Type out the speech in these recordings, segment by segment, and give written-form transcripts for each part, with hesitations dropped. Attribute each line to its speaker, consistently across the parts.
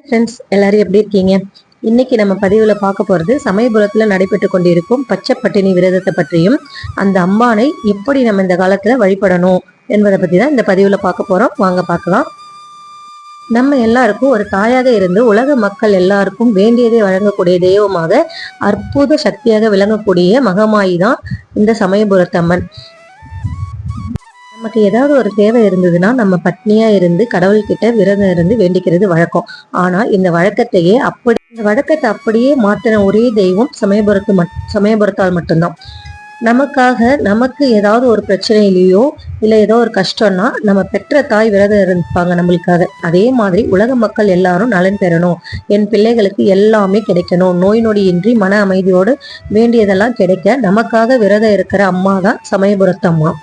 Speaker 1: Friends எல்லாரும் எப்படி இருக்கீங்க? இன்னைக்கு நம்ம பதிவுல பார்க்க போறது சமயபுரத்துல நடைபெற்று கொண்டிருக்கும் பச்சை பட்டினி விரதத்தை பற்றியும் அந்த அம்பானை எப்படி நம்ம இந்த காலத்துல வழிபடணும் என்பதை பத்தி தான் இந்த பதிவுல பார்க்க போறோம். வாங்க பார்க்கலாம். நம்ம எல்லாருக்கும் ஒரு தாயாக இருந்து உலக மக்கள் எல்லாருக்கும் வேண்டியதை வழங்கக்கூடிய தெய்வமாக அற்புத சக்தியாக விளங்கக்கூடிய மகமாயி தான் இந்த சமயபுரத்தம்மன். நமக்கு ஏதாவது ஒரு தேவை இருந்ததுன்னா நம்ம பட்னியா இருந்து கடவுள்கிட்ட விரதம் இருந்து வேண்டிக்கிறது வழக்கம். ஆனா இந்த வழக்கத்தை அப்படியே மாற்றின ஒரே தெய்வம் சமயபுரத்தால் மட்டும்தான். நமக்கு ஏதாவது ஒரு பிரச்சனையிலயோ இல்ல ஏதோ ஒரு கஷ்டம்னா நம்ம பெற்ற தாய் விரதம் இருப்பாங்க நம்மளுக்காக. அதே மாதிரி உலக மக்கள் எல்லாரும் நலன் பெறணும், என் பிள்ளைகளுக்கு எல்லாமே கிடைக்கணும், நோய் நொடியின்றி மன அமைதியோடு வேண்டியதெல்லாம் கிடைக்க நமக்காக விரதம் இருக்கிற அம்மா தான் சமயபுரத்து அம்மா.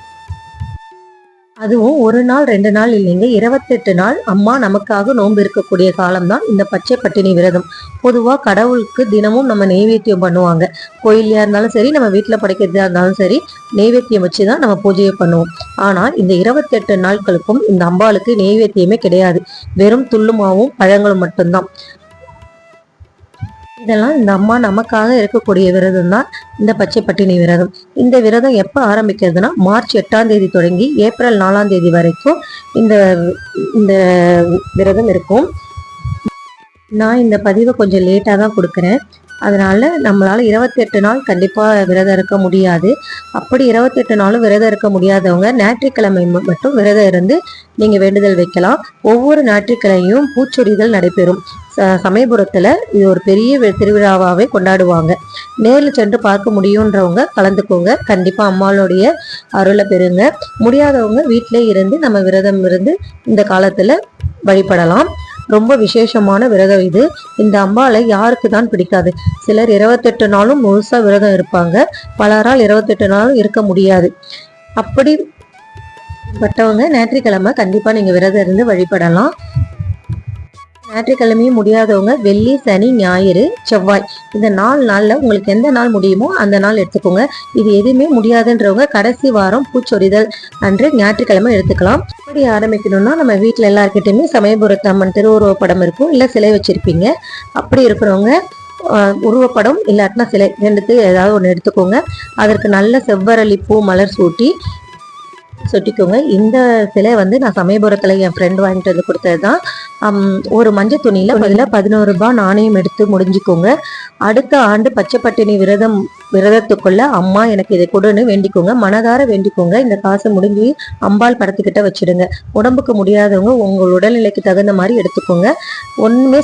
Speaker 1: அதுவும் ஒரு நாள் 2 நாள் இல்லைங்க, 28 நாள் அம்மா நமக்காக நோன்பு இருக்கக்கூடிய காலம்தான் இந்த பச்சை பட்டினி விரதம். பொதுவா கடவுளுக்கு தினமும் நம்ம நெய்வேத்தியம் பண்ணுவாங்க. கோயிலையா இருந்தாலும் சரி, நம்ம வீட்டுல படைக்கிறதா இருந்தாலும் சரி, நெய்வேத்தியம் வச்சுதான் நம்ம பூஜையை பண்ணுவோம். ஆனா இந்த 28 நாட்களுக்கும் இந்த அம்பாளுக்கு நெய்வேத்தியமே கிடையாது. வெறும் துள்ளுமாவும் பழங்களும் மட்டும்தான். இதெல்லாம் இந்த அம்மா நமக்காக இருக்கக்கூடிய விரதம் தான் இந்த பச்சை பட்டினி விரதம். இந்த விரதம் எப்ப ஆரம்பிக்கிறதுனா மார்ச் 8ஆம் தேதி தொடங்கி ஏப்ரல் 4ஆம் தேதி வரைக்கும் இந்த இந்த விரதம் இருக்கும். நான் இந்த பதிவை கொஞ்சம் லேட்டாக தான் கொடுக்குறேன். அதனால நம்மளால 28 நாள் கண்டிப்பா விரதம் இருக்க முடியாது. அப்படி 28 நாளும் விரதம் இருக்க முடியாதவங்க ஞாயிற்றுக்கிழமை மட்டும் விரதம் இருந்து நீங்க வேண்டுதல் வைக்கலாம். ஒவ்வொரு ஞாயிற்றுக்கிழமையும் பூச்சொரிதல் நடைபெறும். சமயபுரத்துல இது ஒரு பெரிய திருவிழாவாவே கொண்டாடுவாங்க. நேரில் சென்று பார்க்க முடியுன்றவங்க கலந்துக்கோங்க. கண்டிப்பா அம்மாளுடைய அருளை பெறுங்க. முடியாதவங்க வீட்டிலே இருந்து நம்ம விரதம் இருந்து இந்த காலத்துல வழிபடலாம். ரொம்ப விசேஷமான விரதம் இது. இந்த அம்பாளை யாருக்கு தான் பிடிக்காது? சிலர் 28 நாளும் முழுசா விரதம் இருப்பாங்க. பலரால் 28 நாளும் இருக்க முடியாது. அப்படி பட்டவங்க ஞாயிற்றுக்கிழமை கண்டிப்பா நீங்க விரதம் இருந்து வழிபடலாம். ஞாயிற்றுக்கிழமையும் முடியாதவங்க வெள்ளி, சனி, ஞாயிறு, செவ்வாய் இந்த 4 நாள்ல உங்களுக்கு எந்த நாள் முடியுமோ அந்த நாள் எடுத்துக்கோங்க. இது எதுவுமே முடியாதுன்றவங்க கடைசி வாரம் பூச்சொரிதல் அன்று ஞாயிற்றுக்கிழமை எடுத்துக்கலாம். இப்படி ஆரம்பிக்கணும்னா நம்ம வீட்டுல எல்லாருக்கிட்டையுமே சமயபுரத்து அம்மன் திருவுருவப்படம் இருக்கும், இல்ல சிலை வச்சிருப்பீங்க. அப்படி இருக்கிறவங்க உருவப்படம் இல்லாட்டினா சிலை ரெண்டுத்துக்கு ஏதாவது ஒன்று எடுத்துக்கோங்க. அதற்கு நல்ல செவ்வரளி பூ மலர் சொட்டிக்கோங்க. இந்த சிலை நான் சமயபுரத்துல என் ஃப்ரெண்ட் வாங்கிட்டு வந்து கொடுத்ததுதான். ஒரு மஞ்சள் துணியில 11 ரூபாய் நாணயம் எடுத்து முடிஞ்சுக்கோங்க. அடுத்த ஆண்டு பச்சை பட்டினி விரதத்துக்குள்ள அம்மா எனக்கு இதை கொடுன்னு வேண்டிக்கோங்க. மனதார வேண்டிக்கோங்க. இந்த காசை முடிஞ்சு அம்பாள் படத்துக்கிட்ட வச்சிடுங்க. உடம்புக்கு முடியாதவங்க உங்கள் உடல்நிலைக்கு தகுந்த மாதிரி எடுத்துக்கோங்க. ஒண்ணுமே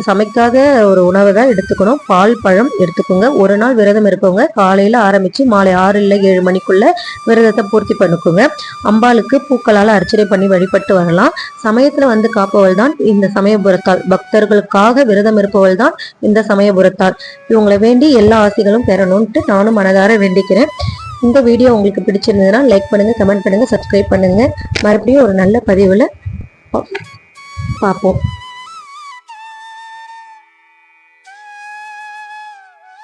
Speaker 1: சமைக்காத ஒரு உணவை தான் எடுத்துக்கணும். பால், பழம் எடுத்துக்கோங்க. ஒரு நாள் விரதம் இருக்கவங்க காலையில ஆரம்பிச்சு மாலை 6 இல்ல 7 மணிக்குள்ள விரதத்தை பூர்த்தி பண்ணிக்கோங்க. அம்பாளுக்கு பூக்களால் அர்ச்சனை பண்ணி வழிபட்டு வரலாம். சமயத்துல காப்பவள் தான் இந்த சமயபுரத்தால். பக்தர்களுக்காக விரதம் இருப்பவள் தான் இந்த சமயபுரத்தால். இவங்களை வேண்டி எல்லா ஆசைகளும் பெறணும்ட்டு நானும் மனதார வேண்டிக்கிறேன். இந்த வீடியோ உங்களுக்கு பிடிச்சிருந்ததுன்னா லைக் பண்ணுங்க, கமெண்ட் பண்ணுங்க, சப்ஸ்கிரைப் பண்ணுங்க. மறுபடியும் ஒரு நல்ல பதிவுல பார்ப்போம்.